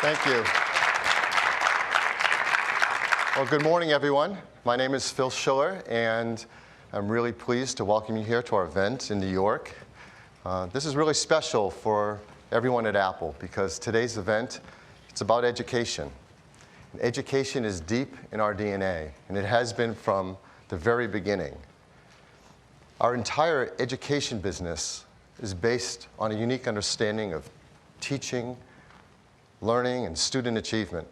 Thank you. Well, good morning, everyone. My name is Phil Schiller, and I'm really pleased to welcome you here to our event in New York. This is really special for everyone at Apple because today's event, it's about education. And education is deep in our DNA, and it has been from the very beginning. Our entire education business is based on a unique understanding of teaching, learning, and student achievement.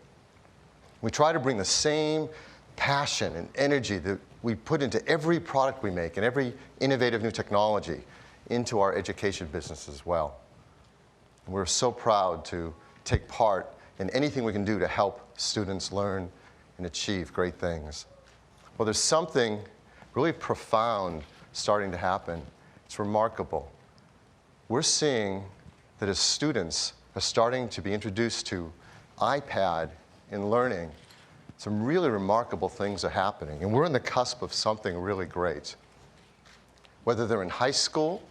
We try to bring the same passion and energy that we put into every product we make and every innovative new technology into our education business as well. And we're so proud to take part in anything we can do to help students learn and achieve great things. Well, there's something really profound starting to happen. It's remarkable. We're seeing that as students are starting to be introduced to iPad in learning, some really remarkable things are happening. And we're on the cusp of something really great. Whether they're in high school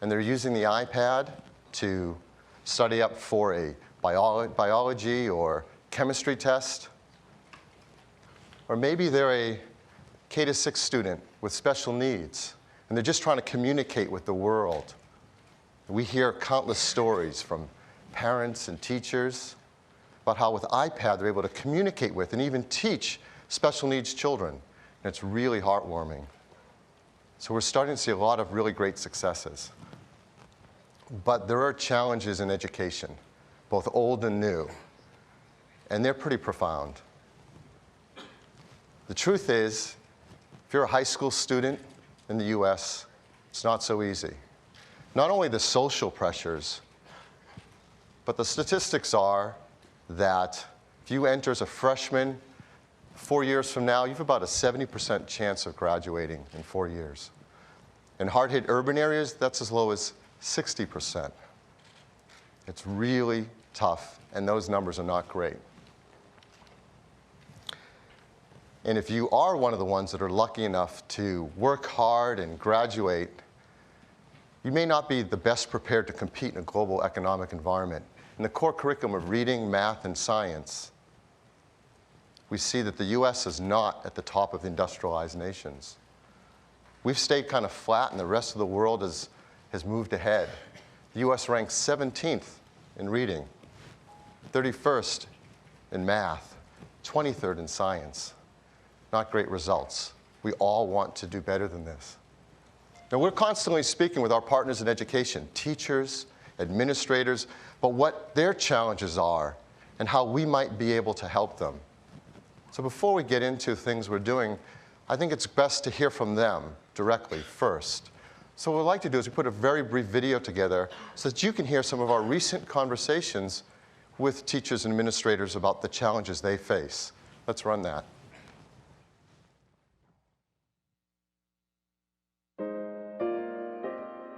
and they're using the iPad to study up for a biology or chemistry test, or maybe they're a K-6 student with special needs, and they're just trying to communicate with the world. We hear countless stories from parents and teachers about how with iPad they're able to communicate with and even teach special needs children. And it's really heartwarming. So we're starting to see a lot of really great successes. But there are challenges in education, both old and new, and they're pretty profound. The truth is, if you're a high school student in the US, it's not so easy. Not only the social pressures, but the statistics are that if you enter as a freshman 4 years from now, you have about a 70% chance of graduating in 4 years. In hard-hit urban areas, that's as low as 60%. It's really tough, and those numbers are not great. And if you are one of the ones that are lucky enough to work hard and graduate, you may not be the best prepared to compete in a global economic environment. In the core curriculum of reading, math, and science, we see that the US is not at the top of the industrialized nations. We've stayed kind of flat, and the rest of the world has moved ahead. The US ranks 17th in reading, 31st in math, 23rd in science. Not great results. We all want to do better than this. Now, we're constantly speaking with our partners in education, teachers, administrators, but what their challenges are and how we might be able to help them. So before we get into things we're doing, I think it's best to hear from them directly first. So what we'd like to do is we put a very brief video together so that you can hear some of our recent conversations with teachers and administrators about the challenges they face. Let's run that.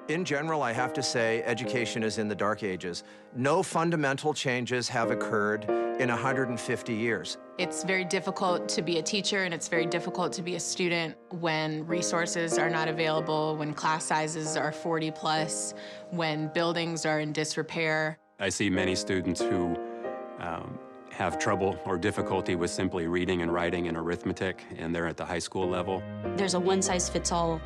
In general, I have to say education is in the dark ages. No fundamental changes have occurred in 150 years. It's very difficult to be a teacher, and it's very difficult to be a student when resources are not available, when class sizes are 40 plus, when buildings are in disrepair. I see many students who have trouble or difficulty with simply reading and writing and arithmetic, and they're at the high school level. There's a one-size-fits-all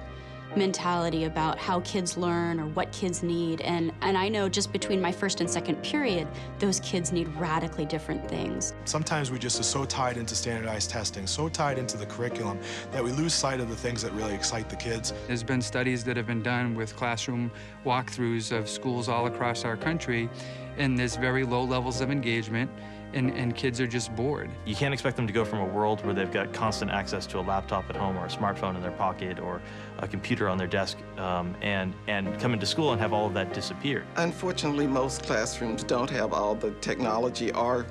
mentality about how kids learn or what kids need. And I know just between my first and second period, those kids need radically different things. Sometimes we just are so tied into standardized testing, so tied into the curriculum, that we lose sight of the things that really excite the kids. There's been studies that have been done with classroom walkthroughs of schools all across our country, and there's very low levels of engagement. And kids are just bored. You can't expect them to go from a world where they've got constant access to a laptop at home or a smartphone in their pocket or a computer on their desk and come into school and have all of that disappear. Unfortunately, most classrooms don't have all the technology or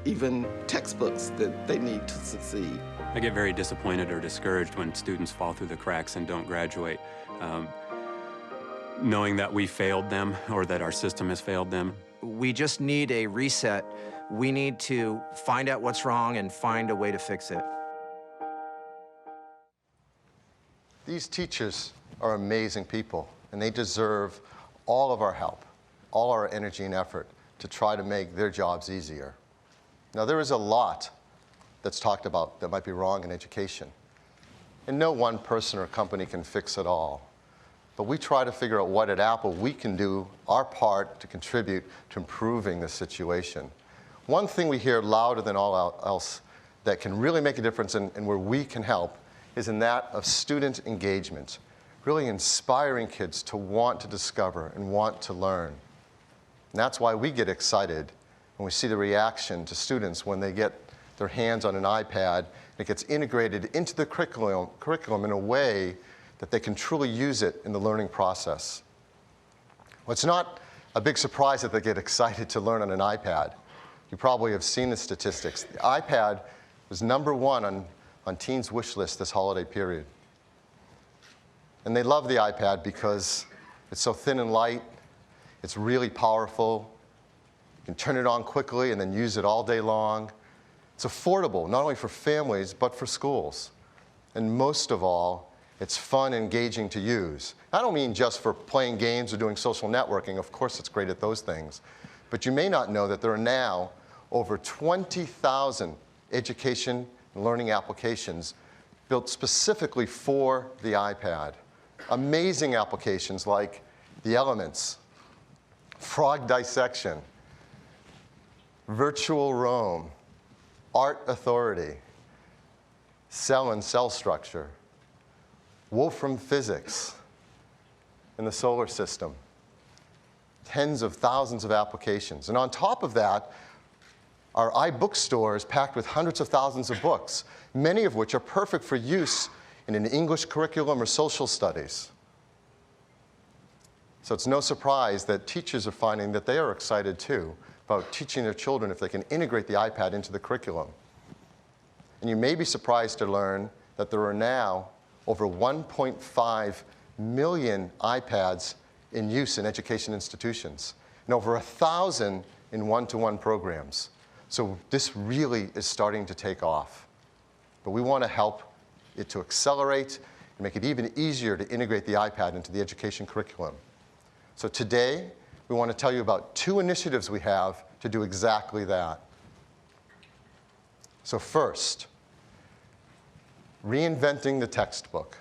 even textbooks that they need to succeed. I get very disappointed or discouraged when students fall through the cracks and don't graduate, knowing that we failed them or that our system has failed them. We just need a reset. We need to find out what's wrong and find a way to fix it. These teachers are amazing people, and they deserve all of our help, all our energy and effort to try to make their jobs easier. Now, there is a lot that's talked about that might be wrong in education. And no one person or company can fix it all. But we try to figure out what at Apple we can do our part to contribute to improving the situation. One thing we hear louder than all else that can really make a difference and where we can help is in that of student engagement, really inspiring kids to want to discover and want to learn. And that's why we get excited when we see the reaction to students when they get their hands on an iPad and it gets integrated into the curriculum in a way that they can truly use it in the learning process. Well, it's not a big surprise that they get excited to learn on an iPad. You probably have seen the statistics. The iPad was #1 on teens' wish list this holiday period. And they love the iPad because it's so thin and light, it's really powerful, you can turn it on quickly and then use it all day long. It's affordable, not only for families, but for schools. And most of all, it's fun and engaging to use. I don't mean just for playing games or doing social networking. Of course, it's great at those things. But you may not know that there are now over 20,000 education and learning applications built specifically for the iPad. Amazing applications like the elements, frog dissection, virtual Rome, art authority, cell and cell structure, Wolfram physics in the solar system, tens of thousands of applications. And on top of that, our iBookstore is packed with hundreds of thousands of books, many of which are perfect for use in an English curriculum or social studies. So it's no surprise that teachers are finding that they are excited too about teaching their children if they can integrate the iPad into the curriculum. And you may be surprised to learn that there are now over 1.5 million iPads in use in education institutions, and over 1,000 in one-to-one programs. So this really is starting to take off. But we want to help it to accelerate and make it even easier to integrate the iPad into the education curriculum. So today, we want to tell you about 2 initiatives we have to do exactly that. So first, reinventing the textbook.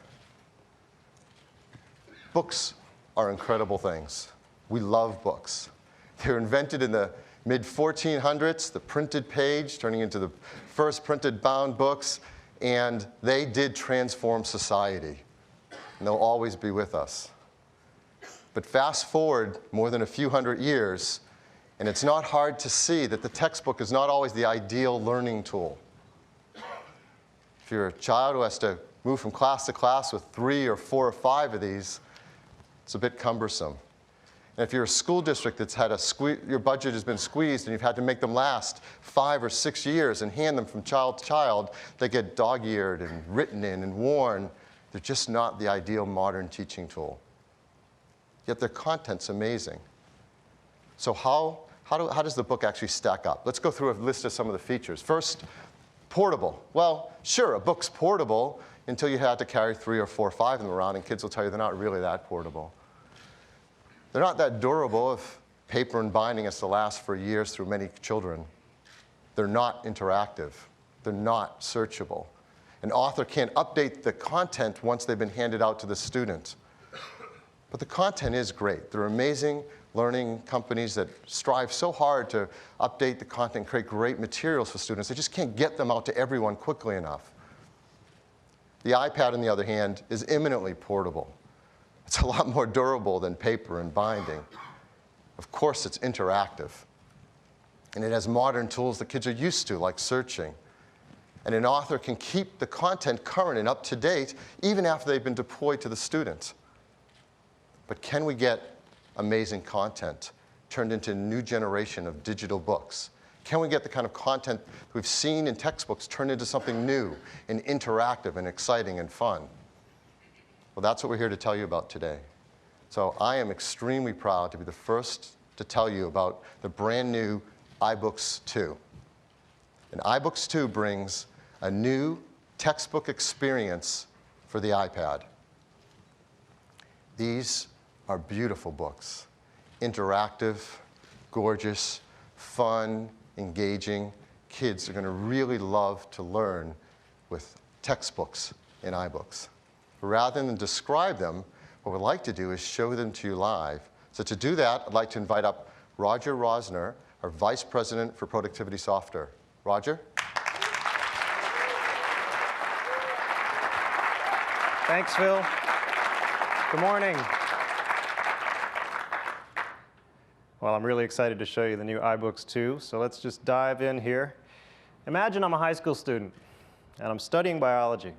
Books are incredible things. We love books. They were invented in the mid-1400s, the printed page turning into the first printed bound books, and they did transform society. And they'll always be with us. But fast forward more than a few hundred years, and it's not hard to see that the textbook is not always the ideal learning tool. If you're a child who has to move from class to class with 3 or 4 or 5 of these, it's a bit cumbersome. And if you're a school district that's had your budget has been squeezed and you've had to make them last 5 or 6 years and hand them from child to child, they get dog-eared and written in and worn. They're just not the ideal modern teaching tool. Yet their content's amazing. So how does the book actually stack up? Let's go through a list of some of the features. First, portable. Well, sure, a book's portable until you have to carry 3 or 4 or 5 of them around, and kids will tell you they're not really that portable. They're not that durable if paper and binding has to last for years through many children. They're not interactive. They're not searchable. An author can't update the content once they've been handed out to the student. But the content is great. There are amazing learning companies that strive so hard to update the content and create great materials for students. They just can't get them out to everyone quickly enough. The iPad, on the other hand, is eminently portable. It's a lot more durable than paper and binding. Of course, it's interactive. And it has modern tools that kids are used to, like searching. And an author can keep the content current and up to date even after they've been deployed to the student. But can we get amazing content turned into a new generation of digital books? Can we get the kind of content we've seen in textbooks turned into something new and interactive and exciting and fun? Well, that's what we're here to tell you about today. So I am extremely proud to be the first to tell you about the brand new iBooks 2. And iBooks 2 brings a new textbook experience for the iPad. These are beautiful books, interactive, gorgeous, fun, engaging. Kids are going to really love to learn with textbooks and iBooks. Rather than describe them, what we'd like to do is show them to you live. So to do that, I'd like to invite up Roger Rosner, our Vice President for Productivity Software. Roger? Thanks, Phil. Good morning. Well, I'm really excited to show you the new iBooks 2, so let's just dive in here. Imagine I'm a high school student, and I'm studying biology.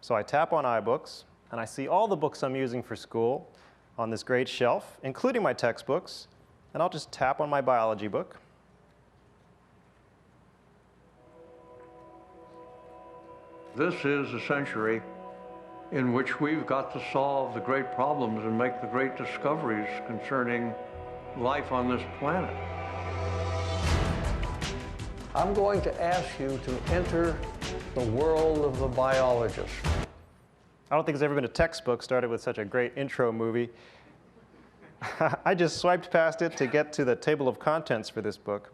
So I tap on iBooks, and I see all the books I'm using for school on this great shelf, including my textbooks, and I'll just tap on my biology book. This is a century in which we've got to solve the great problems and make the great discoveries concerning life on this planet. I'm going to ask you to enter the world of the biologist. I don't think there's ever been a textbook started with such a great intro movie. I just swiped past it to get to the table of contents for this book.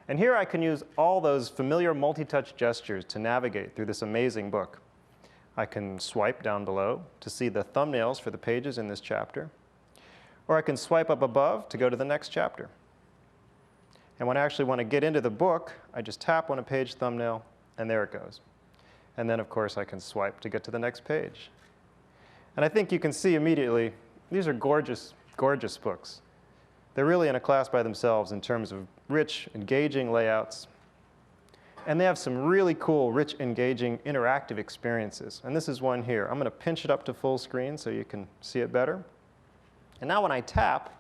And here I can use all those familiar multi-touch gestures to navigate through this amazing book. I can swipe down below to see the thumbnails for the pages in this chapter. Or I can swipe up above to go to the next chapter. And when I actually want to get into the book, I just tap on a page thumbnail, and there it goes. And then, of course, I can swipe to get to the next page. And I think you can see immediately, these are gorgeous, gorgeous books. They're really in a class by themselves in terms of rich, engaging layouts. And they have some really cool, rich, engaging, interactive experiences. And this is one here. I'm going to pinch it up to full screen so you can see it better. And now when I tap,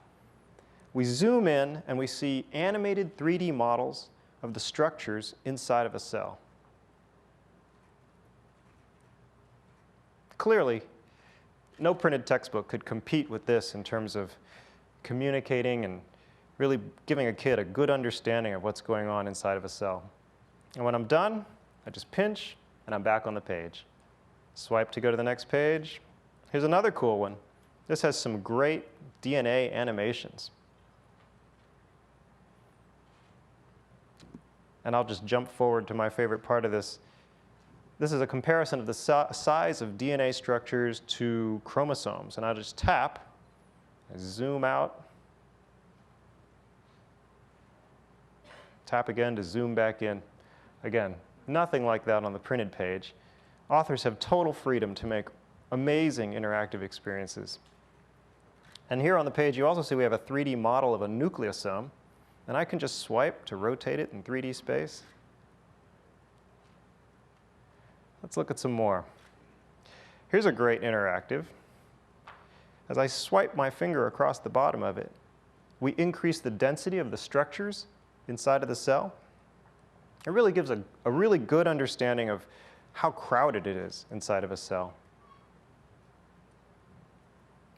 we zoom in and we see animated 3D models of the structures inside of a cell. Clearly, no printed textbook could compete with this in terms of communicating and really giving a kid a good understanding of what's going on inside of a cell. And when I'm done, I just pinch and I'm back on the page. Swipe to go to the next page. Here's another cool one. This has some great DNA animations. And I'll just jump forward to my favorite part of this. This is a comparison of the size of DNA structures to chromosomes. And I'll just tap, I zoom out, tap again to zoom back in. Again, nothing like that on the printed page. Authors have total freedom to make amazing interactive experiences. And here on the page, you also see we have a 3D model of a nucleosome. And I can just swipe to rotate it in 3D space. Let's look at some more. Here's a great interactive. As I swipe my finger across the bottom of it, we increase the density of the structures inside of the cell. It really gives a really good understanding of how crowded it is inside of a cell.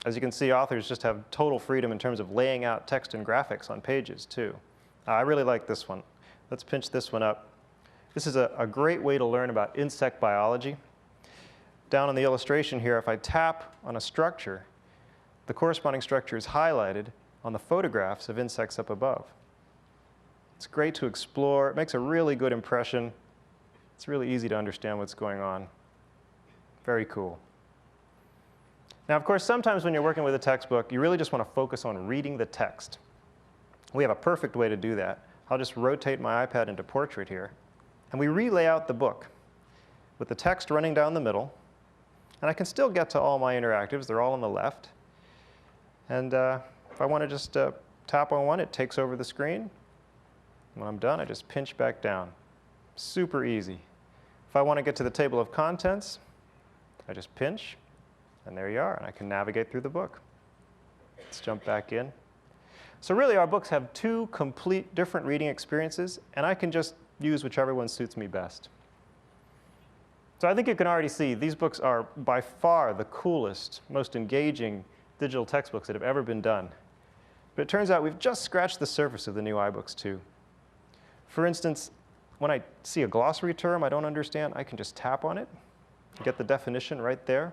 As you can see, authors just have total freedom in terms of laying out text and graphics on pages, too. I really like this one. Let's pinch this one up. This is a great way to learn about insect biology. Down on the illustration here, if I tap on a structure, the corresponding structure is highlighted on the photographs of insects up above. It's great to explore. It makes a really good impression. It's really easy to understand what's going on. Very cool. Now, of course, sometimes when you're working with a textbook, you really just want to focus on reading the text. We have a perfect way to do that. I'll just rotate my iPad into portrait here. And we relay out the book with the text running down the middle. And I can still get to all my interactives. They're all on the left. And if I want to just tap on one, it takes over the screen. When I'm done, I just pinch back down. Super easy. If I want to get to the table of contents, I just pinch. And there you are, and I can navigate through the book. Let's jump back in. So really, our books have two complete different reading experiences, and I can just use whichever one suits me best. So I think you can already see these books are by far the coolest, most engaging digital textbooks that have ever been done. But it turns out we've just scratched the surface of the new iBooks too. For instance, when I see a glossary term I don't understand, I can just tap on it, get the definition right there.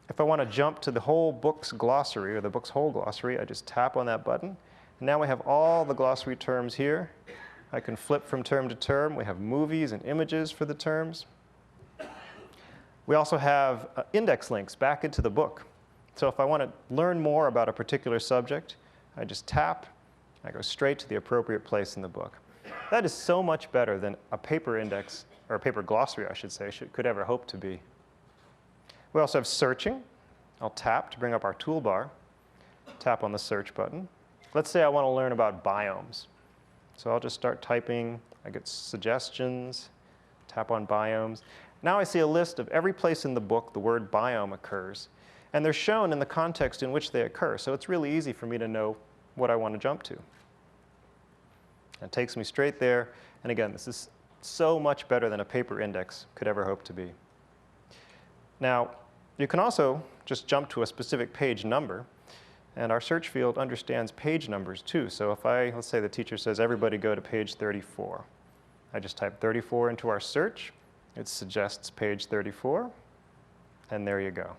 If I want to jump to the whole book's glossary or the book's whole glossary, I just tap on that button, And now we have all the glossary terms here. I can flip from term to term. We have movies and images for the terms. We also have index links back into the book. So if I want to learn more about a particular subject, I just tap, I go straight to the appropriate place in the book. That is so much better than a paper index, or a paper glossary, I should say, could ever hope to be. We also have searching. I'll tap to bring up our toolbar. Tap on the search button. Let's say I want to learn about biomes. So I'll just start typing. I get suggestions. Tap on biomes. Now I see a list of every place in the book the word biome occurs. And they're shown in the context in which they occur. So it's really easy for me to know what I want to jump to. It takes me straight there. And again, this is so much better than a paper index could ever hope to be. Now, you can also just jump to a specific page number. And our search field understands page numbers too. So if let's say the teacher says, everybody go to page 34. I just type 34 into our search. It suggests page 34. And there you go.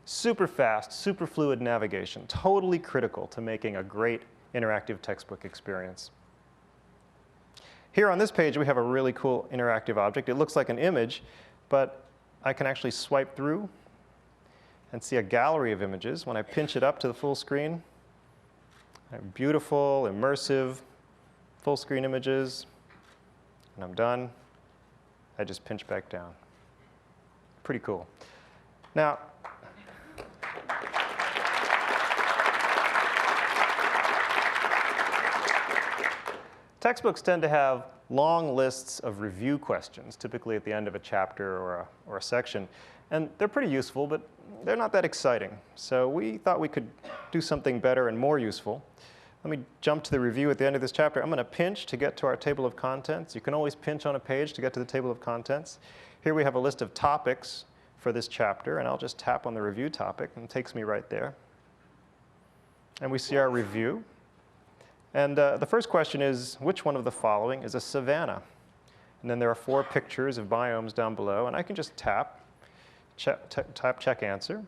Super fast, super fluid navigation, totally critical to making a great interactive textbook experience. Here on this page, we have a really cool interactive object. It looks like an image, but I can actually swipe through and see a gallery of images. When I pinch it up to the full screen, I have beautiful, immersive, full screen images. And I'm done. I just pinch back down. Pretty cool. Now, textbooks tend to have long lists of review questions, typically at the end of a chapter or a section. And they're pretty useful, but they're not that exciting. So we thought we could do something better and more useful. Let me jump to the review at the end of this chapter. I'm going to pinch to get to our table of contents. You can always pinch on a page to get to the table of contents. Here we have a list of topics for this chapter, and I'll just tap on the review topic, and it takes me right there. And we see our review. And the first question is, which one of the following is a savanna? And then there are 4 pictures of biomes down below, and I can just tap, check answer.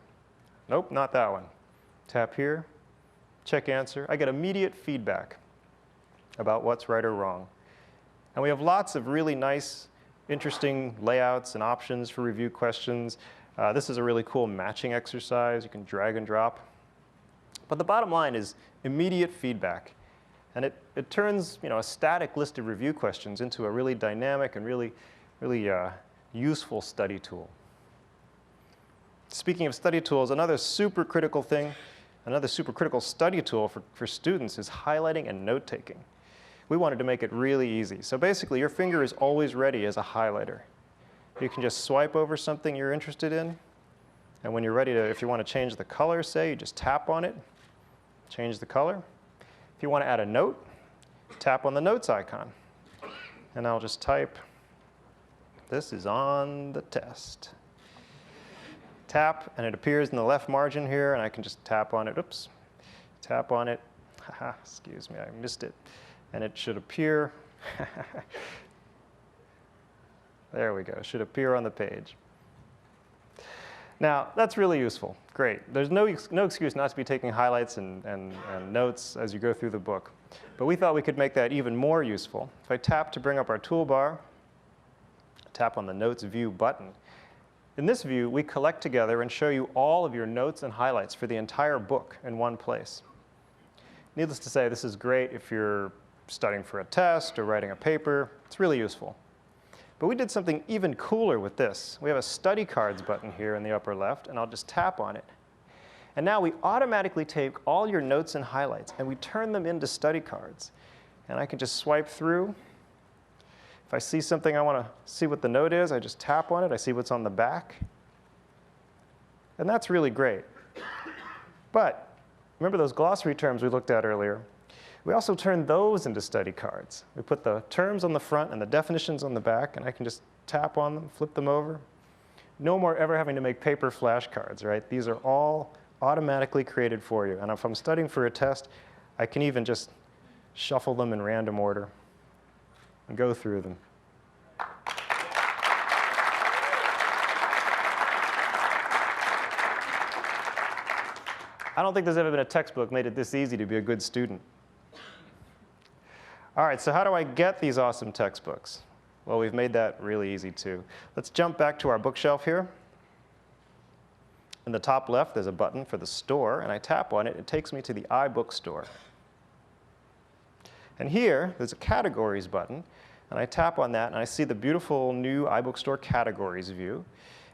Nope, not that one. Tap here, check answer. I get immediate feedback about what's right or wrong. And we have lots of really nice, interesting layouts and options for review questions. This is a really cool matching exercise. You can drag and drop. But the bottom line is immediate feedback. And it turns a static list of review questions into a really dynamic and really useful study tool. Speaking of study tools, another super critical study tool for students is highlighting and note-taking. We wanted to make it really easy. So basically, your finger is always ready as a highlighter. You can just swipe over something you're interested in. And when you're ready to, if you want to change the color, say, you just tap on it, change the color. If you want to add a note, tap on the notes icon. And I'll just type, this is on the test. Tap, and it appears in the left margin here, and I can just tap on it. Oops. Tap on it. Haha, excuse me, I missed it. And it should appear. There we go. It should appear on the page. Now, that's really useful. Great. There's no excuse not to be taking highlights and notes as you go through the book. But we thought we could make that even more useful. If I tap to bring up our toolbar, tap on the Notes View button. In this view, we collect together and show you all of your notes and highlights for the entire book in one place. Needless to say, this is great if you're studying for a test or writing a paper. It's really useful. But we did something even cooler with this. We have a Study Cards button here in the upper left, and I'll just tap on it. And now we automatically take all your notes and highlights, and we turn them into study cards. And I can just swipe through. If I see something I want to see what the note is, I just tap on it. I see what's on the back. And that's really great. But remember those glossary terms we looked at earlier? We also turn those into study cards. We put the terms on the front and the definitions on the back, and I can just tap on them, flip them over. No more ever having to make paper flashcards, right? These are all automatically created for you. And if I'm studying for a test, I can even just shuffle them in random order and go through them. I don't think there's ever been a textbook made it this easy to be a good student. All right, so how do I get these awesome textbooks? Well, we've made that really easy too. Let's jump back to our bookshelf here. In the top left, there's a button for the store, and I tap on it. It takes me to the iBook store. And here, there's a categories button, and I tap on that, and I see the beautiful new iBook store categories view.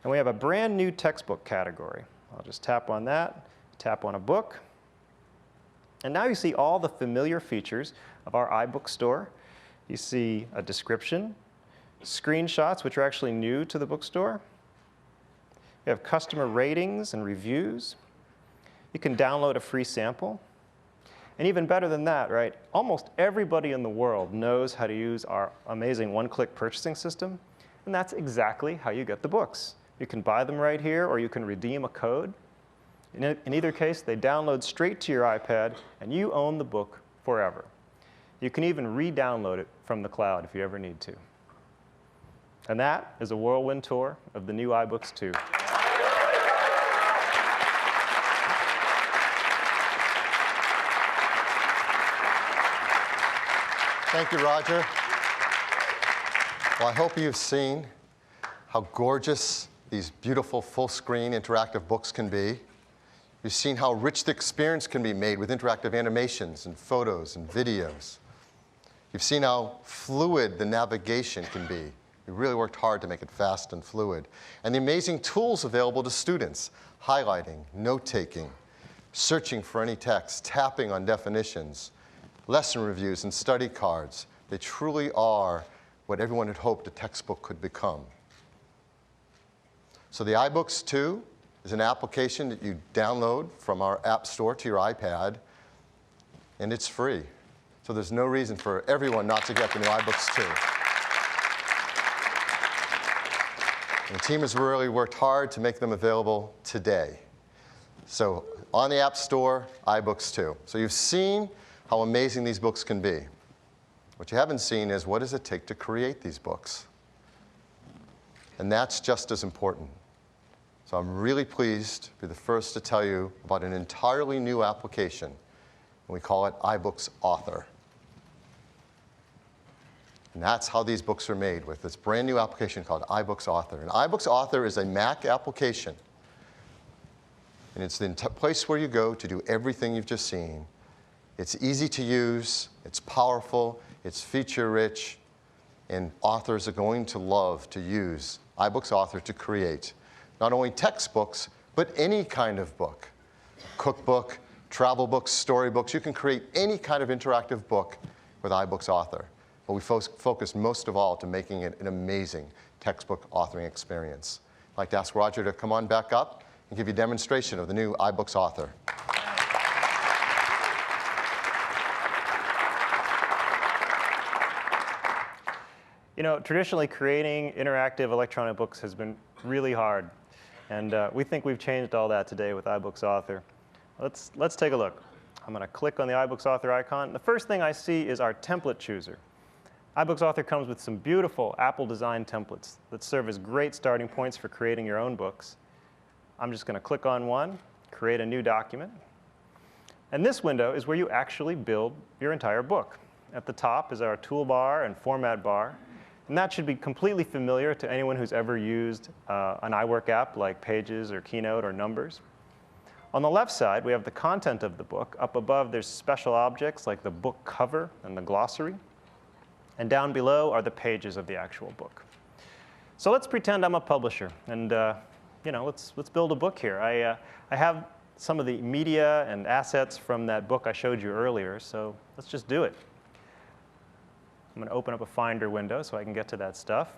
And we have a brand new textbook category. I'll just tap on that, tap on a book. And now you see all the familiar features of our iBook store. You see a description, screenshots, which are actually new to the bookstore. We have customer ratings and reviews. You can download a free sample. And even better than that, right? Almost everybody in the world knows how to use our amazing one-click purchasing system. And that's exactly how you get the books. You can buy them right here, or you can redeem a code. In either case, they download straight to your iPad, and you own the book forever. You can even re-download it from the cloud if you ever need to. And that is a whirlwind tour of the new iBooks 2. Thank you, Roger. Well, I hope you've seen how gorgeous these beautiful full-screen interactive books can be. You've seen how rich the experience can be made with interactive animations and photos and videos. You've seen how fluid the navigation can be. We really worked hard to make it fast and fluid. And the amazing tools available to students, highlighting, note-taking, searching for any text, tapping on definitions, lesson reviews and study cards. They truly are what everyone had hoped a textbook could become. So the iBooks 2 is an application that you download from our App Store to your iPad, and it's free. So there's no reason for everyone not to get the new iBooks 2. And the team has really worked hard to make them available today. So on the App Store, iBooks 2. So you've seen how amazing these books can be. What you haven't seen is what does it take to create these books? And that's just as important. So I'm really pleased to be the first to tell you about an entirely new application, and we call it iBooks Author. And that's how these books are made, with this brand new application called iBooks Author. And iBooks Author is a Mac application, and it's the place where you go to do everything you've just seen. It's easy to use, it's powerful, it's feature-rich, and authors are going to love to use iBooks Author to create not only textbooks, but any kind of book. Cookbook, travel books, storybooks. You can create any kind of interactive book with iBooks Author. But we focus most of all to making it an amazing textbook authoring experience. I'd like to ask Roger to come on back up and give you a demonstration of the new iBooks Author. You know, traditionally creating interactive electronic books has been really hard. And we think we've changed all that today with iBooks Author. Let's take a look. I'm going to click on the iBooks Author icon. The first thing I see is our template chooser. iBooks Author comes with some beautiful Apple-designed templates that serve as great starting points for creating your own books. I'm just going to click on one, create a new document. And this window is where you actually build your entire book. At the top is our toolbar and format bar. And that should be completely familiar to anyone who's ever used an iWork app like Pages or Keynote or Numbers. On the left side, we have the content of the book. Up above, there's special objects like the book cover and the glossary. And down below are the pages of the actual book. So let's pretend I'm a publisher, and let's build a book here. I have some of the media and assets from that book I showed you earlier, so let's just do it. I'm going to open up a Finder window so I can get to that stuff.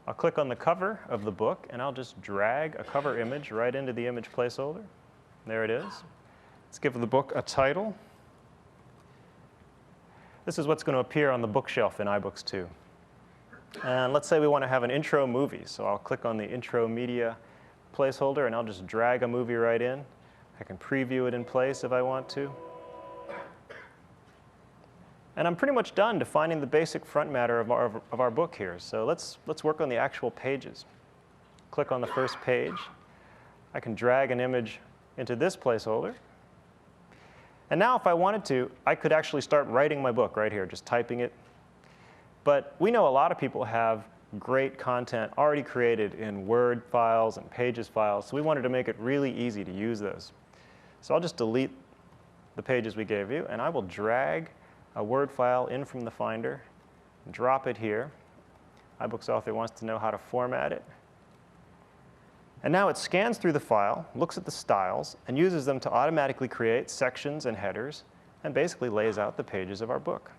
I'll click on the cover of the book, and I'll just drag a cover image right into the image placeholder. There it is. Let's give the book a title. This is what's going to appear on the bookshelf in iBooks 2. And let's say we want to have an intro movie. So I'll click on the intro media placeholder, and I'll just drag a movie right in. I can preview it in place if I want to. And I'm pretty much done defining the basic front matter of our book here. So let's work on the actual pages. Click on the first page. I can drag an image into this placeholder. And now if I wanted to, I could actually start writing my book right here, just typing it. But we know a lot of people have great content already created in Word files and Pages files, so we wanted to make it really easy to use those. So I'll just delete the pages we gave you, and I will drag a Word file in from the Finder, drop it here. iBooks Author wants to know how to format it. And now it scans through the file, looks at the styles, and uses them to automatically create sections and headers, and basically lays out the pages of our book.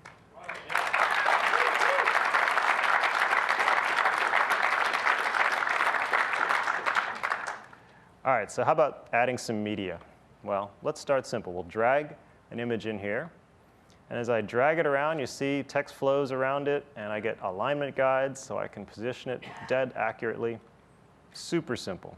All right, so how about adding some media? Well, let's start simple. We'll drag an image in here. And as I drag it around, you see text flows around it, and I get alignment guides so I can position it dead accurately. Super simple.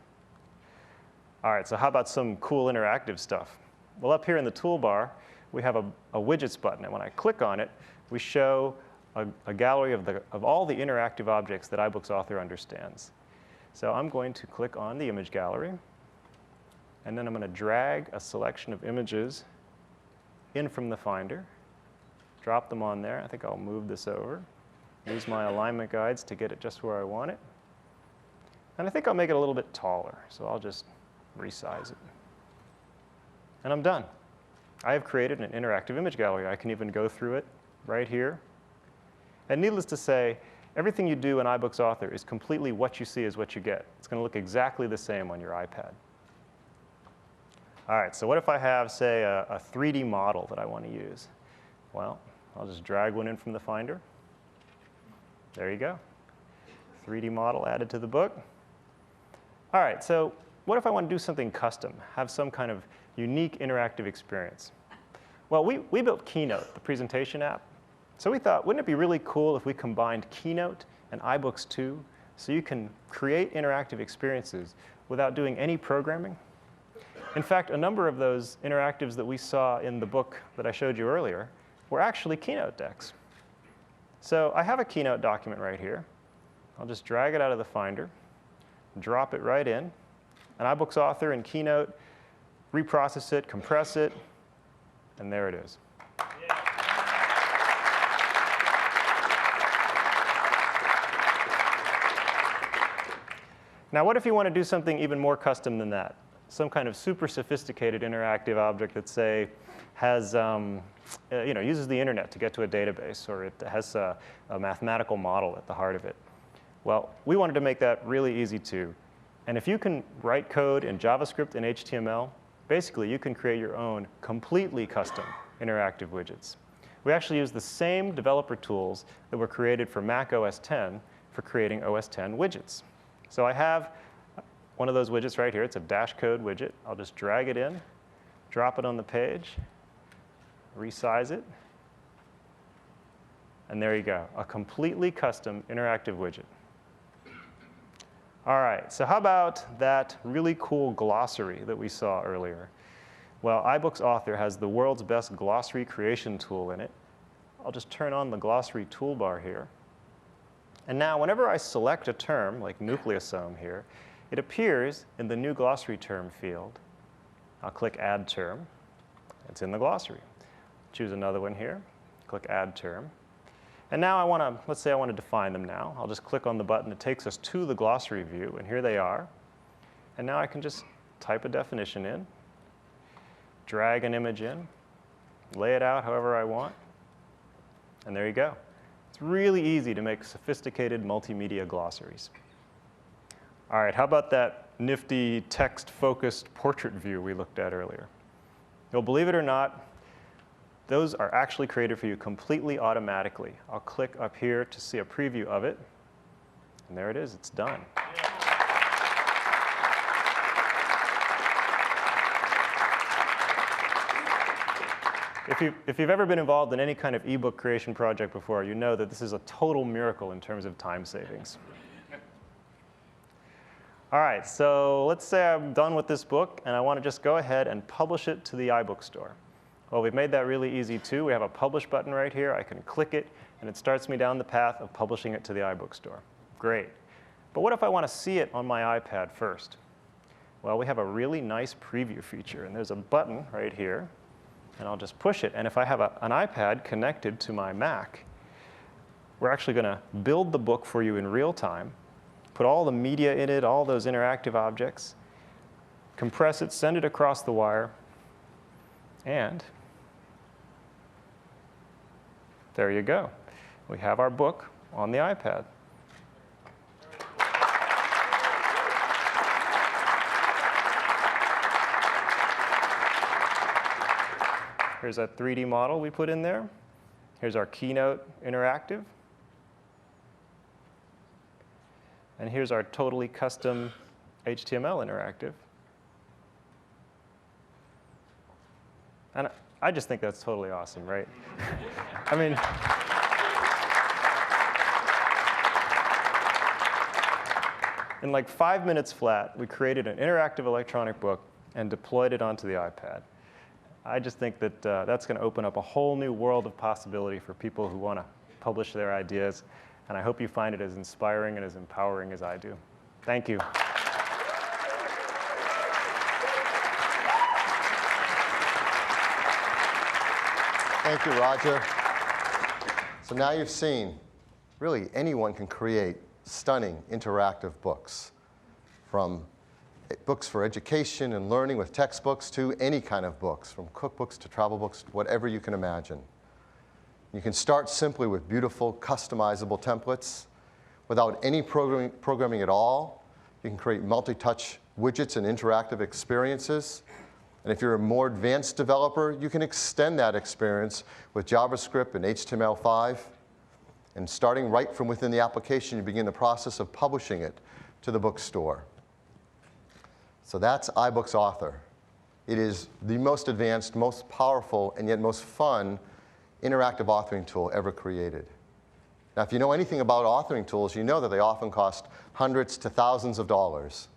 All right, so how about some cool interactive stuff? Well, up here in the toolbar, we have a widgets button. And when I click on it, we show a gallery of all the interactive objects that iBooks Author understands. So I'm going to click on the image gallery. And then I'm going to drag a selection of images in from the Finder, drop them on there. I think I'll move this over, use my alignment guides to get it just where I want it. And I think I'll make it a little bit taller, so I'll just resize it. And I'm done. I have created an interactive image gallery. I can even go through it right here. And needless to say, everything you do in iBooks Author is completely what you see is what you get. It's going to look exactly the same on your iPad. All right, so what if I have, say, a 3D model that I want to use? Well, I'll just drag one in from the Finder. There you go. 3D model added to the book. All right, so what if I want to do something custom, have some kind of unique interactive experience? Well, we built Keynote, the presentation app. So we thought, wouldn't it be really cool if we combined Keynote and iBooks too, so you can create interactive experiences without doing any programming? In fact, a number of those interactives that we saw in the book that I showed you earlier were actually Keynote decks. So I have a Keynote document right here. I'll just drag it out of the Finder, drop it right in, and iBooks Author and Keynote reprocess it, compress it, and there it is. Now, what if you want to do something even more custom than that? Some kind of super sophisticated interactive object that, say, has, uses the internet to get to a database, or it has a mathematical model at the heart of it. Well, we wanted to make that really easy too. And if you can write code in JavaScript and HTML, basically you can create your own completely custom interactive widgets. We actually use the same developer tools that were created for Mac OS X for creating OS X widgets. So I have one of those widgets right here. It's a dash code widget. I'll just drag it in, drop it on the page, resize it, and there you go, a completely custom interactive widget. All right, so how about that really cool glossary that we saw earlier? Well, iBooks Author has the world's best glossary creation tool in it. I'll just turn on the glossary toolbar here. And now whenever I select a term, like nucleosome here, it appears in the new glossary term field. I'll click Add Term. It's in the glossary. Choose another one here. Click Add Term. And now let's say I want to define them now. I'll just click on the button that takes us to the glossary view, and here they are. And now I can just type a definition in, drag an image in, lay it out however I want, and there you go. It's really easy to make sophisticated multimedia glossaries. All right, how about that nifty text-focused portrait view we looked at earlier? Well, believe it or not, those are actually created for you completely automatically. I'll click up here to see a preview of it, and there it is, it's done. If you've ever been involved in any kind of ebook creation project before, you know that this is a total miracle in terms of time savings. All right, so let's say I'm done with this book, and I want to just go ahead and publish it to the iBook store. Well, we've made that really easy, too. We have a Publish button right here. I can click it, and it starts me down the path of publishing it to the iBook store. Great. But what if I want to see it on my iPad first? Well, we have a really nice preview feature, and there's a button right here. and I'll just push it. And if I have an iPad connected to my Mac, we're actually going to build the book for you in real time, put all the media in it, all those interactive objects, compress it, send it across the wire, and there you go. We have our book on the iPad. Here's a 3D model we put in there. Here's our Keynote Interactive. And here's our totally custom HTML interactive. And I just think that's totally awesome, right? I mean, in like 5 minutes flat, we created an interactive electronic book and deployed it onto the iPad. I just think that that's going to open up a whole new world of possibility for people who want to publish their ideas. And I hope you find it as inspiring and as empowering as I do. Thank you. Thank you, Roger. So now you've seen, really anyone can create stunning interactive books, from books for education and learning with textbooks to any kind of books, from cookbooks to travel books, whatever you can imagine. You can start simply with beautiful, customizable templates. Without any programming at all, you can create multi-touch widgets and interactive experiences. And if you're a more advanced developer, you can extend that experience with JavaScript and HTML5. And starting right from within the application, you begin the process of publishing it to the bookstore. So that's iBooks Author. It is the most advanced, most powerful, and yet most fun interactive authoring tool ever created. Now, if you know anything about authoring tools, you know that they often cost hundreds to thousands of dollars.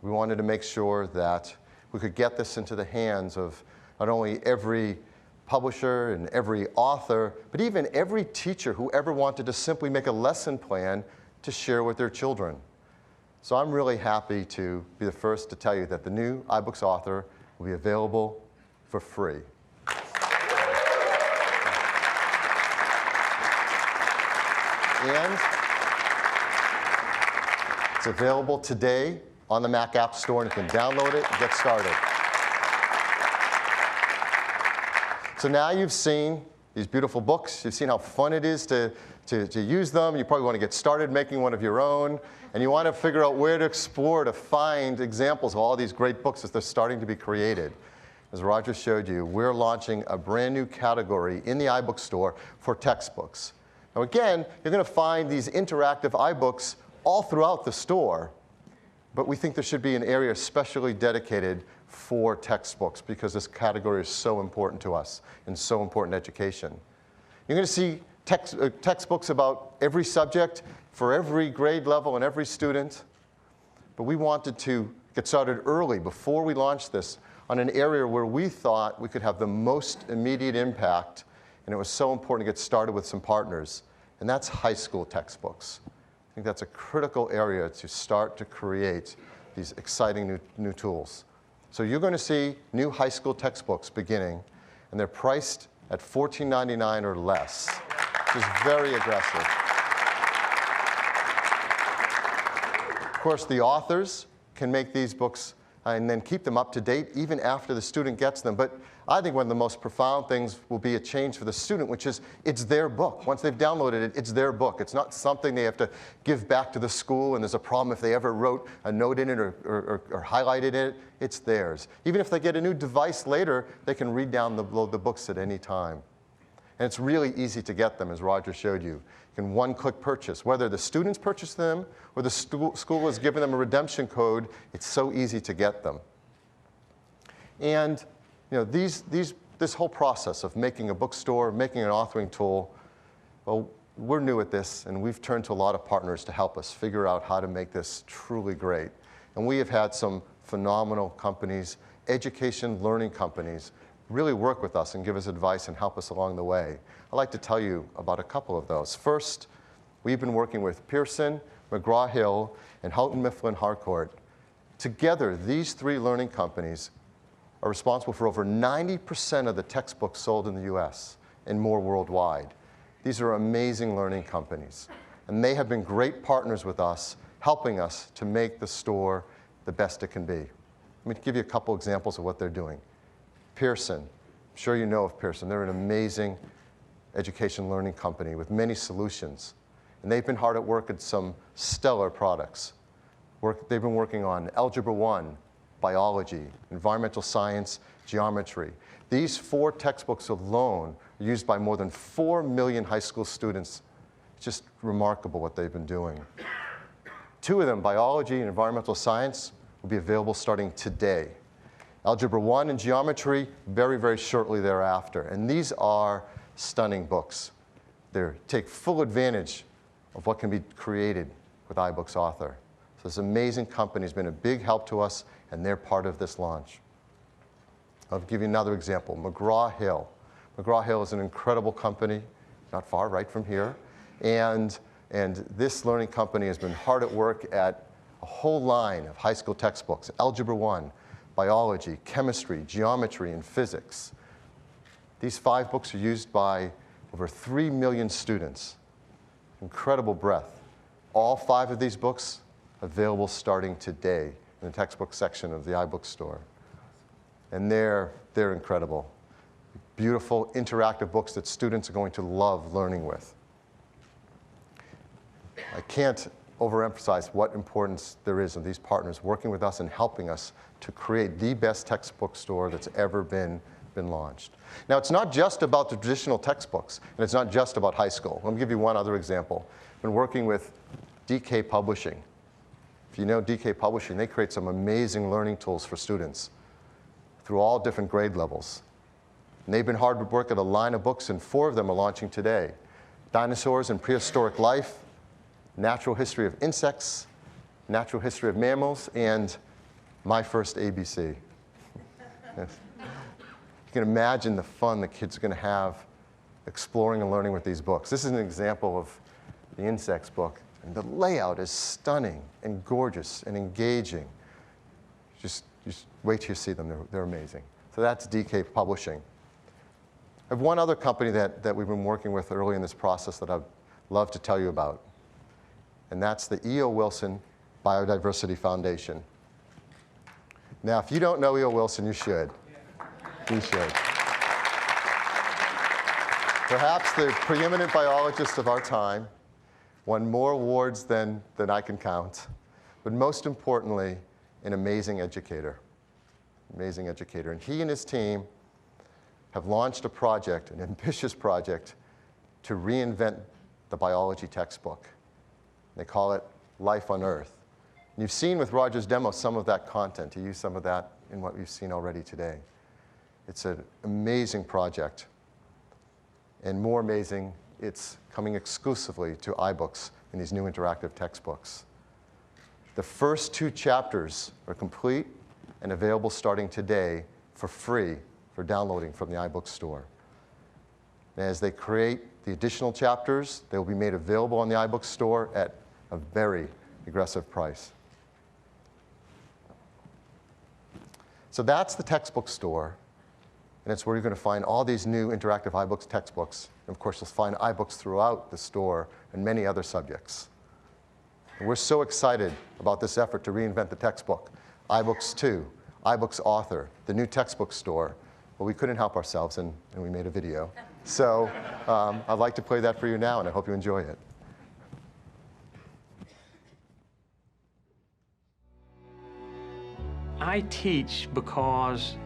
We wanted to make sure that we could get this into the hands of not only every publisher and every author, but even every teacher who ever wanted to simply make a lesson plan to share with their children. So I'm really happy to be the first to tell you that the new iBooks Author will be available for free. And it's available today on the Mac App Store, and you can download it and get started. So now you've seen these beautiful books. You've seen how fun it is to use them. You probably want to get started making one of your own. And you want to figure out where to explore to find examples of all these great books as they're starting to be created. As Roger showed you, we're launching a brand new category in the iBook store for textbooks. Now again, you're going to find these interactive iBooks all throughout the store. But we think there should be an area especially dedicated for textbooks because this category is so important to us and so important to education. You're going to see textbooks about every subject for every grade level and every student. But we wanted to get started early before we launched this on an area where we thought we could have the most immediate impact, and it was so important to get started with some partners, and that's high school textbooks. I think that's a critical area to start to create these exciting new tools. So you're going to see new high school textbooks beginning, and they're priced at $14.99 or less, which is very aggressive. Of course, the authors can make these books and then keep them up to date even after the student gets them. But I think one of the most profound things will be a change for the student, which is it's their book. Once they've downloaded it, it's their book. It's not something they have to give back to the school, and there's a problem if they ever wrote a note in it or highlighted it. It's theirs. Even if they get a new device later, they can redownload the books at any time. And it's really easy to get them, as Roger showed you. You can one-click purchase. Whether the students purchase them or the school has given them a redemption code, it's so easy to get them. And you know, this whole process of making a bookstore, making an authoring tool, well, we're new at this, and we've turned to a lot of partners to help us figure out how to make this truly great. And we have had some phenomenal companies, education learning companies, really work with us and give us advice and help us along the way. I'd like to tell you about a couple of those. First, we've been working with Pearson, McGraw-Hill, and Houghton Mifflin Harcourt. Together, these three learning companies are responsible for over 90% of the textbooks sold in the US and more worldwide. These are amazing learning companies, and they have been great partners with us, helping us to make the store the best it can be. Let me give you a couple examples of what they're doing. Pearson, I'm sure you know of Pearson. They're an amazing education learning company with many solutions, and they've been hard at work at some stellar products. They've been working on Algebra 1, biology, environmental science, geometry. These 4 textbooks alone are used by more than 4 million high school students. It's just remarkable what they've been doing. 2 of them, biology and environmental science, will be available starting today. Algebra 1 and geometry, very, very shortly thereafter. And these are stunning books. They take full advantage of what can be created with iBooks Author. So this amazing company has been a big help to us, and they're part of this launch. I'll give you another example, McGraw-Hill. McGraw-Hill is an incredible company, not far right from here. And this learning company has been hard at work at a whole line of high school textbooks, Algebra 1, biology, chemistry, geometry, and physics. These 5 books are used by over 3 million students. Incredible breadth. All 5 of these books available starting today in the textbook section of the iBook store. And they're incredible. Beautiful, interactive books that students are going to love learning with. I can't overemphasize what importance there is of these partners working with us and helping us to create the best textbook store that's ever been launched. Now, it's not just about the traditional textbooks, and it's not just about high school. Let me give you one other example. I've been working with DK Publishing. If you know DK Publishing, they create some amazing learning tools for students through all different grade levels. And they've been hard at work at a line of books, and 4 of them are launching today. Dinosaurs and Prehistoric Life, Natural History of Insects, Natural History of Mammals, and My First ABC. Yes. You can imagine the fun the kids are going to have exploring and learning with these books. This is an example of the insects book. And the layout is stunning and gorgeous and engaging. Just wait till you see them. They're amazing. So that's DK Publishing. I have one other company that we've been working with early in this process that I'd love to tell you about. And that's the E.O. Wilson Biodiversity Foundation. Now, if you don't know E.O. Wilson, you should. You should. Perhaps the preeminent biologist of our time, won more awards than I can count, but most importantly, an amazing educator. Amazing educator. And he and his team have launched a project, an ambitious project, to reinvent the biology textbook. They call it Life on Earth. And you've seen with Roger's demo some of that content. He used some of that in what we've seen already today. It's an amazing project. And more amazing, it's coming exclusively to iBooks in these new interactive textbooks. The first 2 chapters are complete and available starting today for free for downloading from the iBook store. And as they create the additional chapters, they will be made available on the iBook store at a very aggressive price. So that's the textbook store. And it's where you're going to find all these new interactive iBooks textbooks. And of course, you'll find iBooks throughout the store and many other subjects. And we're so excited about this effort to reinvent the textbook. iBooks 2, iBooks Author, the new textbook store. Well, we couldn't help ourselves, and we made a video. So I'd like to play that for you now, and I hope you enjoy it. I teach because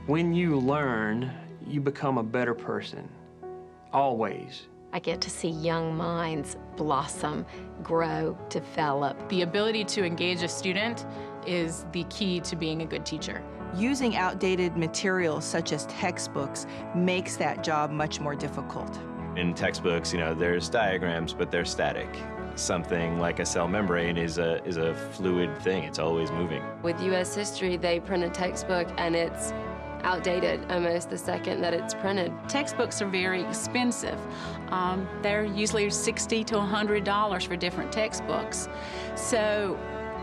when you learn, you become a better person, always. I get to see young minds blossom, grow, develop. The ability to engage a student is the key to being a good teacher. Using outdated materials such as textbooks makes that job much more difficult. In textbooks, there's diagrams, but they're static. Something like a cell membrane is a fluid thing. It's always moving. With U.S. history, they print a textbook and it's outdated almost the second that it's printed. Textbooks are very expensive. They're usually $60 to $100 for different textbooks. So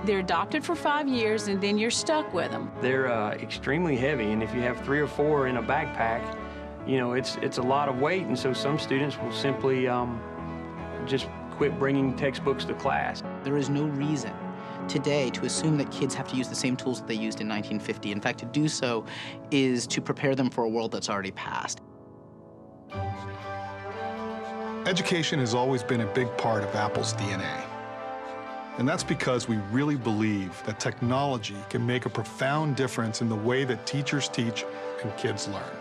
They're adopted for 5 years, and then you're stuck with them. They're extremely heavy, and if you have 3 or 4 in a backpack, you know, it's a lot of weight, and so some students will simply just quit bringing textbooks to class. There is no reason today to assume that kids have to use the same tools that they used in 1950. In fact, to do so is to prepare them for a world that's already passed. Education has always been a big part of Apple's DNA. And that's because we really believe that technology can make a profound difference in the way that teachers teach and kids learn.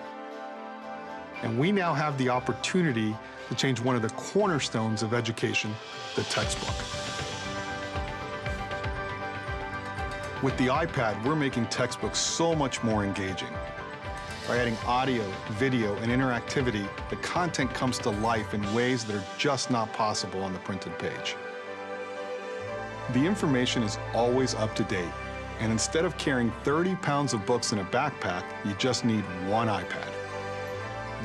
And we now have the opportunity to change one of the cornerstones of education, the textbook. With the iPad, we're making textbooks so much more engaging. By adding audio, video, and interactivity, the content comes to life in ways that are just not possible on the printed page. The information is always up to date, and instead of carrying 30 pounds of books in a backpack, you just need one iPad.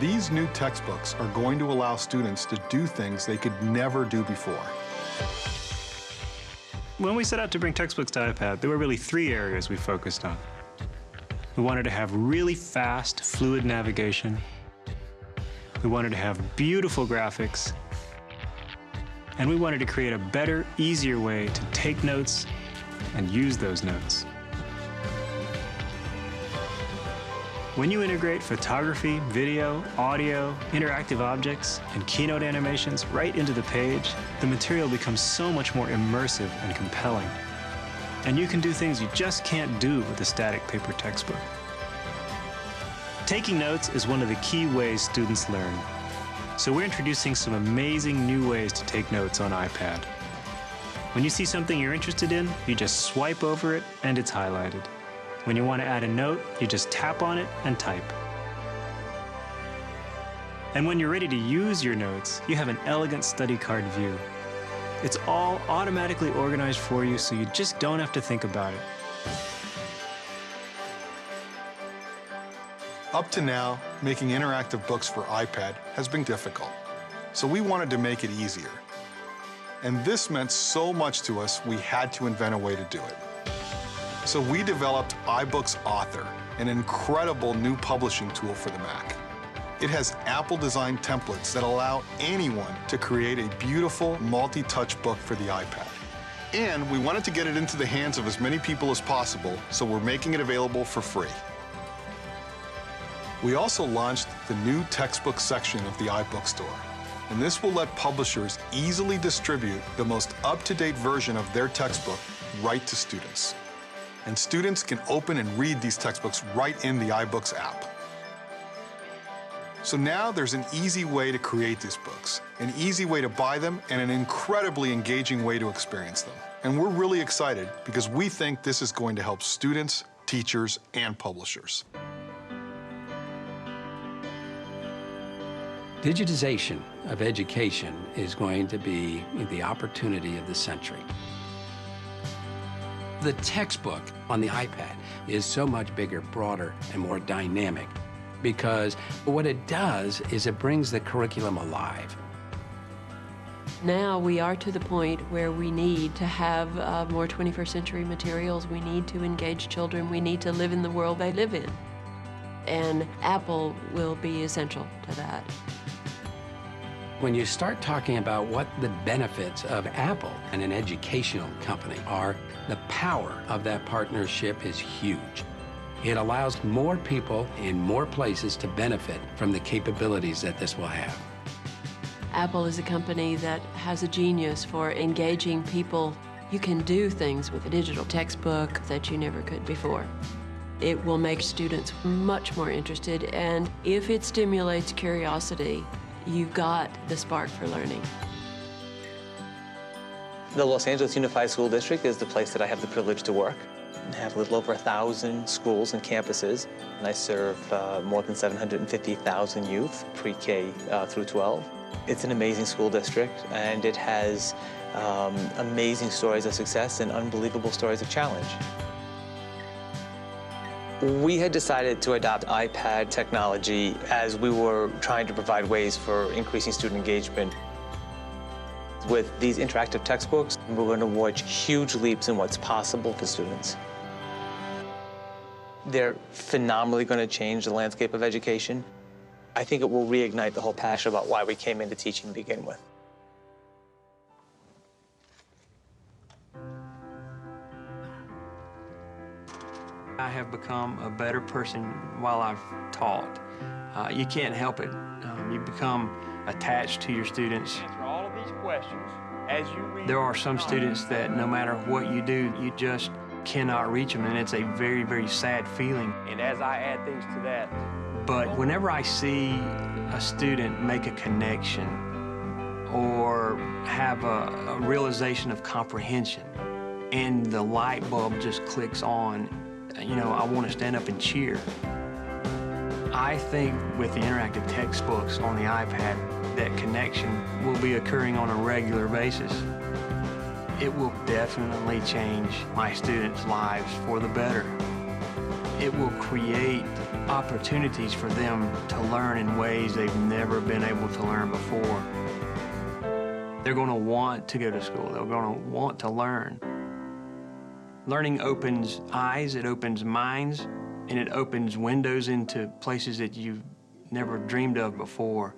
These new textbooks are going to allow students to do things they could never do before. When we set out to bring textbooks to iPad, there were really 3 areas we focused on. We wanted to have really fast, fluid navigation. We wanted to have beautiful graphics. And we wanted to create a better, easier way to take notes and use those notes. When you integrate photography, video, audio, interactive objects, and keynote animations right into the page, the material becomes so much more immersive and compelling. And you can do things you just can't do with a static paper textbook. Taking notes is one of the key ways students learn. So we're introducing some amazing new ways to take notes on iPad. When you see something you're interested in, you just swipe over it and it's highlighted. When you want to add a note, you just tap on it and type. And when you're ready to use your notes, you have an elegant study card view. It's all automatically organized for you, so you just don't have to think about it. Up to now, making interactive books for iPad has been difficult, so we wanted to make it easier. And this meant so much to us, we had to invent a way to do it. So we developed iBooks Author, an incredible new publishing tool for the Mac. It has Apple-designed templates that allow anyone to create a beautiful multi-touch book for the iPad. And we wanted to get it into the hands of as many people as possible, so we're making it available for free. We also launched the new textbook section of the iBook Store, and this will let publishers easily distribute the most up-to-date version of their textbook right to students. And students can open and read these textbooks right in the iBooks app. So now there's an easy way to create these books, an easy way to buy them, and an incredibly engaging way to experience them. And we're really excited because we think this is going to help students, teachers, and publishers. Digitization of education is going to be the opportunity of the century. The textbook on the iPad is so much bigger, broader, and more dynamic because what it does is it brings the curriculum alive. Now we are to the point where we need to have more 21st century materials. We need to engage children. We need to live in the world they live in. And Apple will be essential to that. When you start talking about what the benefits of Apple and an educational company are, the power of that partnership is huge. It allows more people in more places to benefit from the capabilities that this will have. Apple is a company that has a genius for engaging people. You can do things with a digital textbook that you never could before. It will make students much more interested, and if it stimulates curiosity, you've got the spark for learning. The Los Angeles Unified School District is the place that I have the privilege to work. I have a little over 1,000 schools and campuses, and I serve more than 750,000 youth, pre-K through 12. It's an amazing school district, and it has amazing stories of success and unbelievable stories of challenge. We had decided to adopt iPad technology as we were trying to provide ways for increasing student engagement. With these interactive textbooks, We're going to watch huge leaps in what's possible for students. They're phenomenally going to change the landscape of education. I think it will reignite the whole passion about why we came into teaching to begin with. I have become a better person while I've taught. You can't help it. You become attached to your students. Answer all of these questions as you read. There are some students that no matter what you do, you just cannot reach them, and it's a very, very sad feeling. And as I add things to that, But whenever I see a student make a connection or have a realization of comprehension and the light bulb just clicks on, you know, I want to stand up and cheer. I think with the interactive textbooks on the iPad, that connection will be occurring on a regular basis. It will definitely change my students' lives for the better. It will create opportunities for them to learn in ways they've never been able to learn before. They're going to want to go to school. They're going to want to learn. Learning opens eyes, it opens minds, and it opens windows into places that you've never dreamed of before.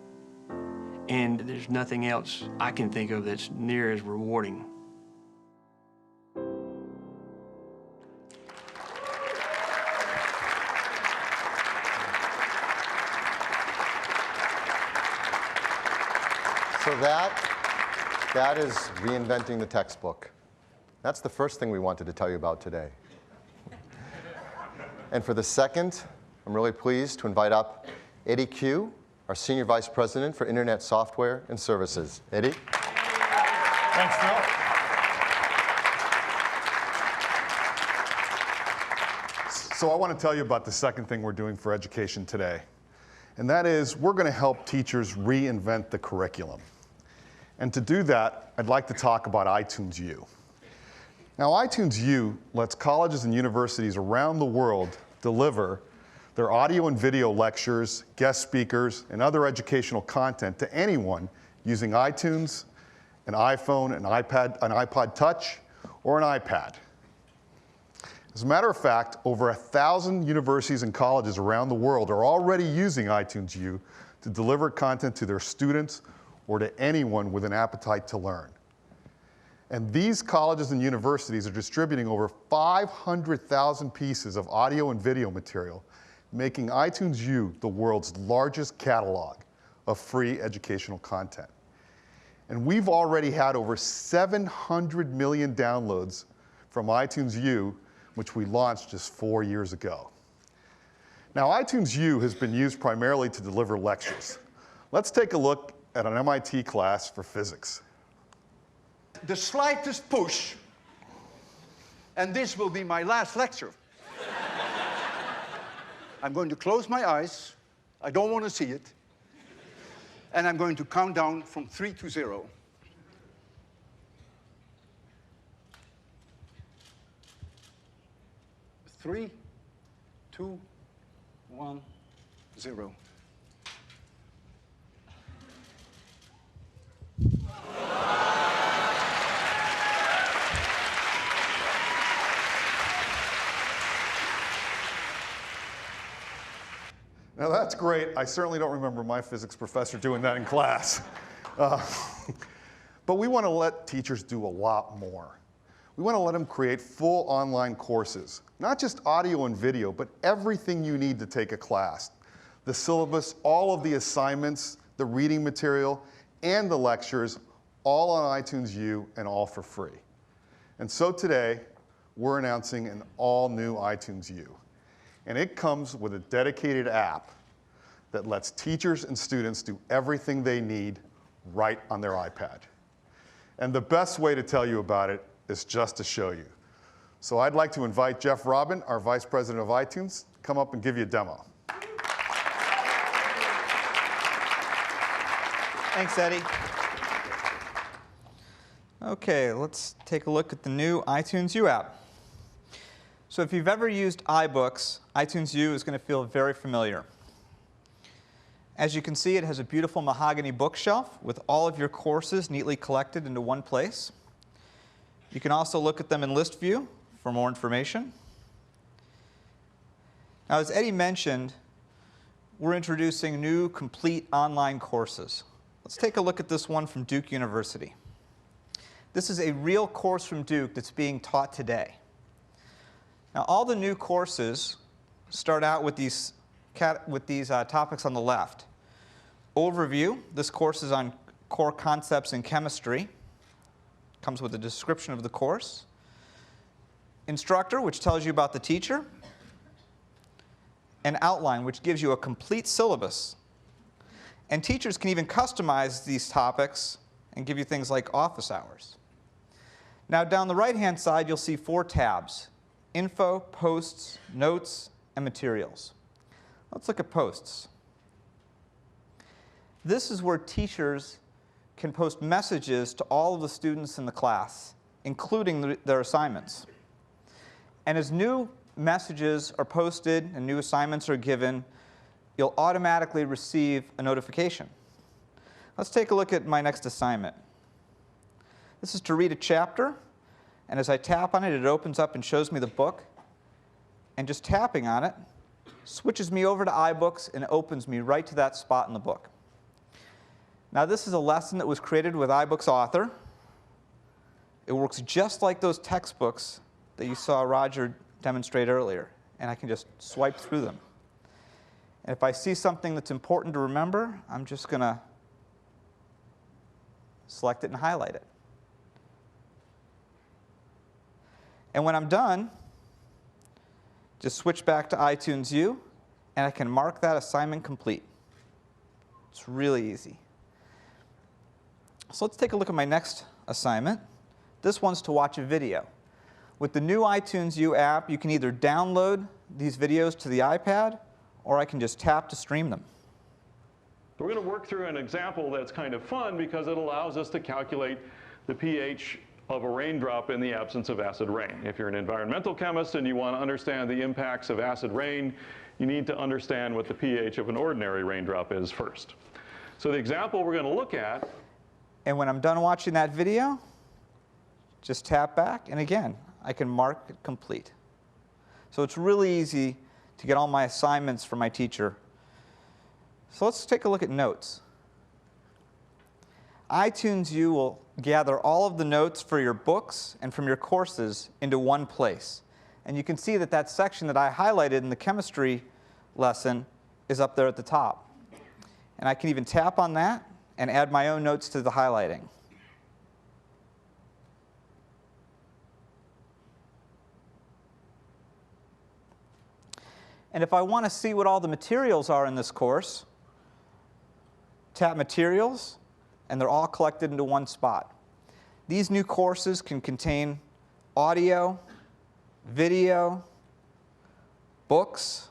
And there's nothing else I can think of that's near as rewarding. So that is reinventing the textbook. That's the first thing we wanted to tell you about today. And for the second, I'm really pleased to invite up Eddie Q, our Senior Vice President for Internet Software and Services. Eddie? Thanks, Phil. So I want to tell you about the second thing we're doing for education today. And that is, we're going to help teachers reinvent the curriculum. And to do that, I'd like to talk about iTunes U. Now, iTunes U lets colleges and universities around the world deliver their audio and video lectures, guest speakers, and other educational content to anyone using iTunes, an iPhone, an iPod Touch, or an iPad. As a matter of fact, over 1,000 universities and colleges around the world are already using iTunes U to deliver content to their students or to anyone with an appetite to learn. And these colleges and universities are distributing over 500,000 pieces of audio and video material, making iTunes U the world's largest catalog of free educational content. And we've already had over 700 million downloads from iTunes U, which we launched just 4 years ago. Now, iTunes U has been used primarily to deliver lectures. Let's take a look at an MIT class for physics. The slightest push, and this will be my last lecture. I'm going to close my eyes. I don't want to see it. And I'm going to count down from 3 to 0. 3, 2, 1, 0. Now that's great. I certainly don't remember my physics professor doing that in class. But we want to let teachers do a lot more. We want to let them create full online courses, not just audio and video, but everything you need to take a class. The syllabus, all of the assignments, the reading material, and the lectures, all on iTunes U and all for free. And so today, we're announcing an all-new iTunes U. And it comes with a dedicated app that lets teachers and students do everything they need right on their iPad. And the best way to tell you about it is just to show you. So I'd like to invite Jeff Robin, our Vice President of iTunes, to come up and give you a demo. Thanks, Eddie. Okay, let's take a look at the new iTunes U app. So if you've ever used iBooks, iTunes U is going to feel very familiar. As you can see, it has a beautiful mahogany bookshelf with all of your courses neatly collected into one place. You can also look at them in list view for more information. Now, as Eddie mentioned, we're introducing new complete online courses. Let's take a look at this one from Duke University. This is a real course from Duke that's being taught today. Now, all the new courses start out with these topics on the left. Overview, this course is on core concepts in chemistry. Comes with a description of the course. Instructor, which tells you about the teacher. And outline, which gives you a complete syllabus. And teachers can even customize these topics and give you things like office hours. Now, down the right-hand side, you'll see 4 tabs: Info, Posts, Notes, and Materials. Let's look at Posts. This is where teachers can post messages to all of the students in the class, including their assignments. And as new messages are posted and new assignments are given, you'll automatically receive a notification. Let's take a look at my next assignment. This is to read a chapter, and as I tap on it, it opens up and shows me the book. And just tapping on it switches me over to iBooks and opens me right to that spot in the book. Now, this is a lesson that was created with iBooks Author. It works just like those textbooks that you saw Roger demonstrate earlier, and I can just swipe through them. And if I see something that's important to remember, I'm just going to select it and highlight it. And when I'm done, just switch back to iTunes U, and I can mark that assignment complete. It's really easy. So let's take a look at my next assignment. This one's to watch a video. With the new iTunes U app, you can either download these videos to the iPad, or I can just tap to stream them. We're going to work through an example that's kind of fun because it allows us to calculate the pH of a raindrop in the absence of acid rain. If you're an environmental chemist and you want to understand the impacts of acid rain, you need to understand what the pH of an ordinary raindrop is first. So the example we're going to look at. And when I'm done watching that video, just tap back, and again, I can mark it complete. So it's really easy to get all my assignments from my teacher. So let's take a look at notes. iTunes U will gather all of the notes for your books and from your courses into one place. And you can see that that section that I highlighted in the chemistry lesson is up there at the top. And I can even tap on that and add my own notes to the highlighting. And if I want to see what all the materials are in this course, tap Materials, and they're all collected into one spot. These new courses can contain audio, video, books,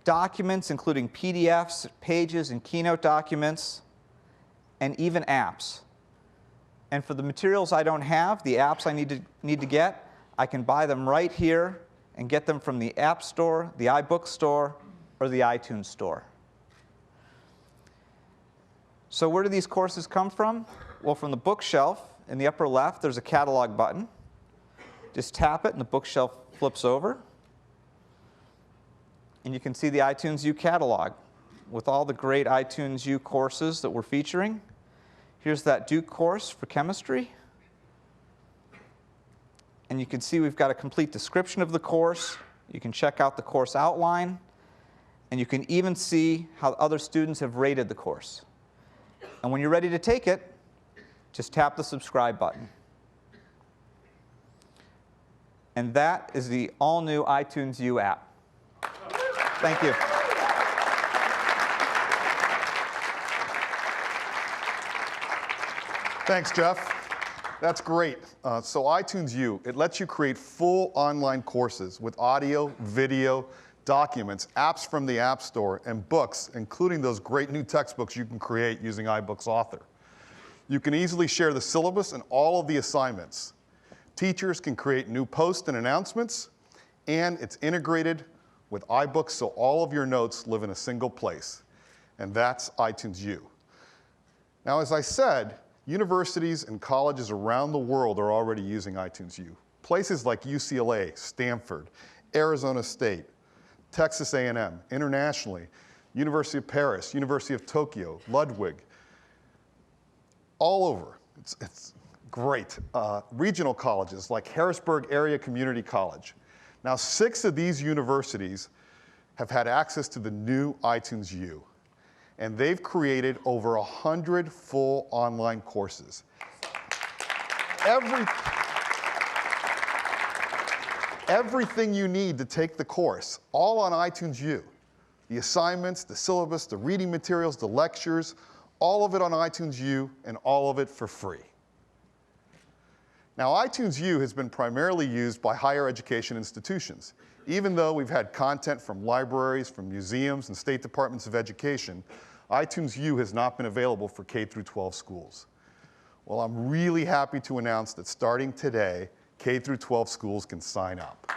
documents including PDFs, pages, and Keynote documents, and even apps. And for the materials I don't have, the apps I need to get, I can buy them right here and get them from the App Store, the iBook Store, or the iTunes Store. So where do these courses come from? Well, from the bookshelf in the upper left, there's a catalog button. Just tap it and the bookshelf flips over. And you can see the iTunes U catalog with all the great iTunes U courses that we're featuring. Here's that Duke course for chemistry. And you can see we've got a complete description of the course. You can check out the course outline. And you can even see how other students have rated the course. And when you're ready to take it, just tap the subscribe button. And that is the all-new iTunes U app. Thank you. Thanks, Jeff. That's great. So iTunes U, it lets you create full online courses with audio, video, documents, apps from the App Store, and books, including those great new textbooks you can create using iBooks Author. You can easily share the syllabus and all of the assignments. Teachers can create new posts and announcements, and it's integrated with iBooks so all of your notes live in a single place. And that's iTunes U. Now, as I said, Universities and colleges around the world are already using iTunes U. Places like UCLA, Stanford, Arizona State, Texas A&M, internationally, University of Paris, University of Tokyo, Ludwig, all over. It's great. Regional colleges like Harrisburg Area Community College. Now, 6 of these universities have had access to the new iTunes U, and they've created over 100 full online courses. Everything you need to take the course, all on iTunes U. The assignments, the syllabus, the reading materials, the lectures, all of it on iTunes U, and all of it for free. Now, iTunes U has been primarily used by higher education institutions. Even though we've had content from libraries, from museums, and state departments of education, iTunes U has not been available for K-12 schools. Well, I'm really happy to announce that starting today, K-12 schools can sign up.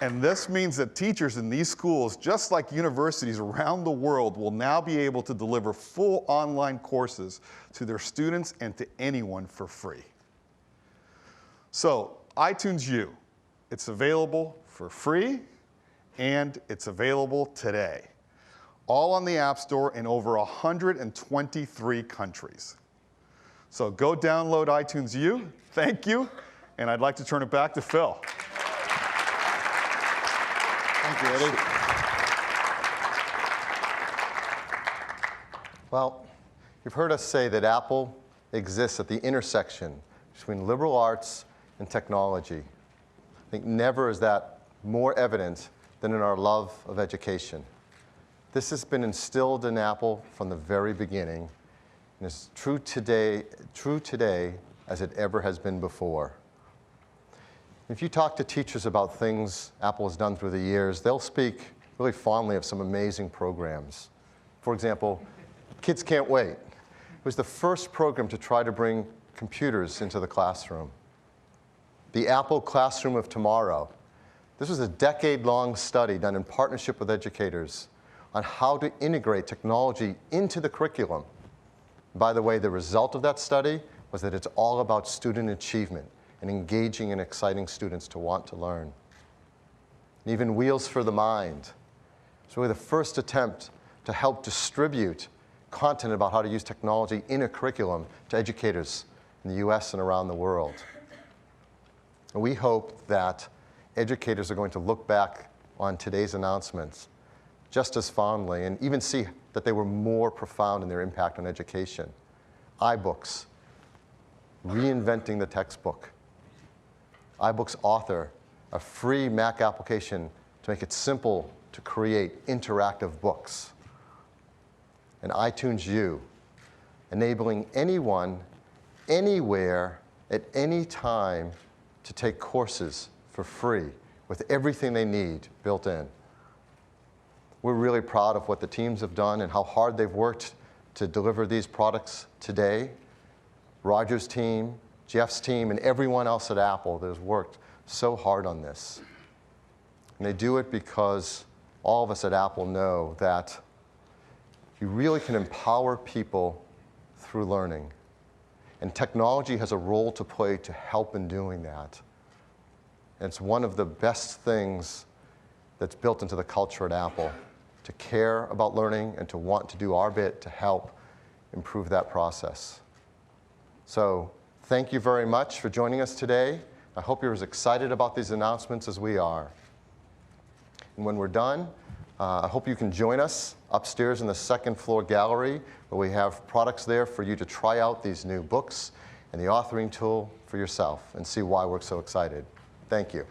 And this means that teachers in these schools, just like universities around the world, will now be able to deliver full online courses to their students and to anyone for free. So, iTunes U, it's available for free, and it's available today. All on the App Store in over 123 countries. So go download iTunes U. Thank you. And I'd like to turn it back to Phil. Thank you, Eddie. Well, you've heard us say that Apple exists at the intersection between liberal arts and technology. I think never is that more evident than in our love of education. This has been instilled in Apple from the very beginning and is true today as it ever has been before. If you talk to teachers about things Apple has done through the years, they'll speak really fondly of some amazing programs. For example, Kids Can't Wait. It was the first program to try to bring computers into the classroom. The Apple Classroom of Tomorrow. This was a decade-long study done in partnership with educators on how to integrate technology into the curriculum. By the way, the result of that study was that it's all about student achievement and engaging and exciting students to want to learn. And even Wheels for the Mind. It's really the first attempt to help distribute content about how to use technology in a curriculum to educators in the US and around the world. And we hope that educators are going to look back on today's announcements just as fondly and even see that they were more profound in their impact on education. iBooks, reinventing the textbook. iBooks Author, a free Mac application to make it simple to create interactive books. And iTunes U, enabling anyone, anywhere, at any time to take courses for free with everything they need built in. We're really proud of what the teams have done and how hard they've worked to deliver these products today. Roger's team, Jeff's team, and everyone else at Apple that has worked so hard on this. And they do it because all of us at Apple know that you really can empower people through learning. And technology has a role to play to help in doing that. And it's one of the best things that's built into the culture at Apple, to care about learning and to want to do our bit to help improve that process. So thank you very much for joining us today. I hope you're as excited about these announcements as we are. And when we're done, I hope you can join us upstairs in the second floor gallery, where we have products there for you to try out these new books and the authoring tool for yourself and see why we're so excited. Thank you.